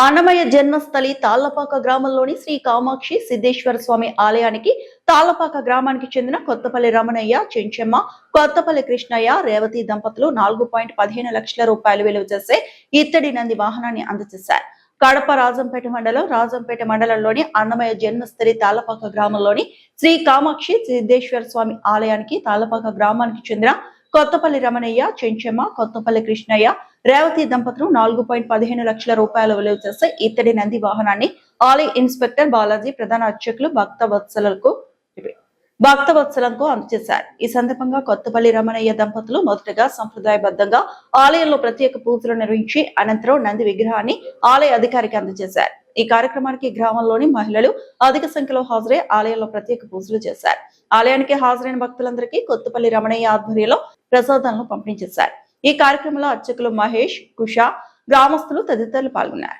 అన్నమయ్య జన్మస్థలి తాళ్లపాక గ్రామంలోని శ్రీ కామాక్షి సిద్ధేశ్వర స్వామి ఆలయానికి తాళ్లపాక గ్రామానికి చెందిన కొత్తపల్లి రమణయ్య, చెంచమ్మ, కొత్తపల్లి కృష్ణయ్య, రేవతి దంపతులు 4.15 లక్షల రూపాయలు విలువ చేసే ఇత్తడి నంది వాహనాన్ని అందజేశారు. కడప రాజంపేట మండలంలోని అన్నమయ్య జన్మస్థలి తాళ్లపాక గ్రామంలోని శ్రీ కామాక్షి సిద్ధేశ్వర స్వామి ఆలయానికి తాళ్లపాక గ్రామానికి చెందిన కొత్తపల్లి రమణయ్య, చెంచమ్మ, కొత్తపల్లి కృష్ణయ్య, రేవతి దంపతులు 4.15 లక్షల రూపాయల విలువ చేసే ఇత్తడి నంది వాహనాన్ని ఆలయ ఇన్స్పెక్టర్ బాలాజీ, ప్రధాన అర్చకులు భక్తవత్సలంకు అందజేశారు. ఈ సందర్భంగా కొత్తపల్లి రమణయ్య దంపతులు మొదటగా సంప్రదాయబద్ధంగా ఆలయంలో ప్రత్యేక పూజలు నిర్వహించి అనంతరం నంది విగ్రహాన్ని ఆలయ అధికారికి అందజేశారు. ఈ కార్యక్రమానికి గ్రామంలోని మహిళలు అధిక సంఖ్యలో హాజరై ఆలయంలో ప్రత్యేక పూజలు చేశారు. ఆలయానికి హాజరైన భక్తులందరికీ కొత్తపల్లి రమణయ్య ఆధ్వర్యంలో ప్రసాదాలను పంపిణీ చేశారు. ఈ కార్యక్రమంలో అర్చకులు మహేష్, కుష, గ్రామస్తులు తదితరులు పాల్గొన్నారు.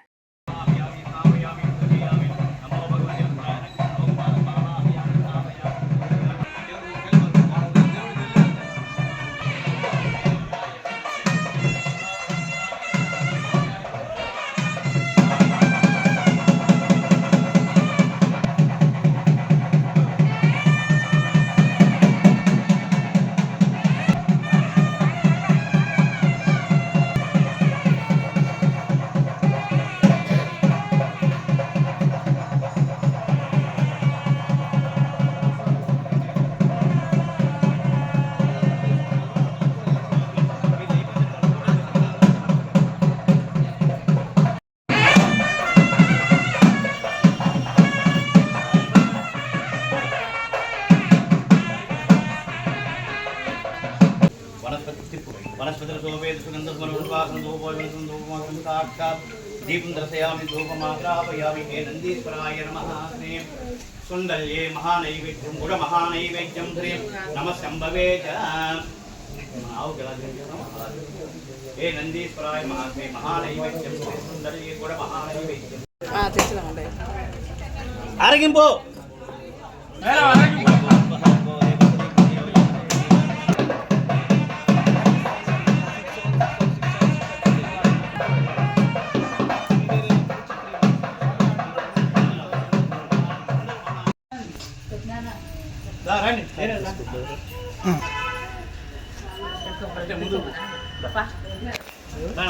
वनस्पति शोभेत सुगंधस्मरणवासनोपवासनोपवासनं साक्षात् दीपं दर्शयामि धूपमाग्रापयामि हे नन्दीश्वराय नमः श्रीं सुन्दर्ये महानैवेद्यं गुडमहानैवेद्यं श्रीं नमः शम्भवे च हे नन्दीश्वराय महाश्री महानैवेद्यं श्री सुन्दर्ये गुडमहानैवेद्यं आरगिंपो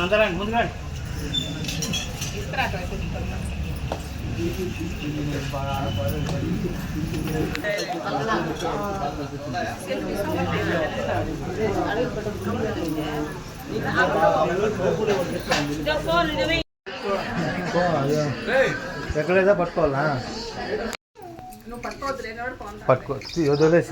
అందరం ముందు రండి. ఎక్కడైనా పట్టుకోవాలా పట్టుకో వదిలేసి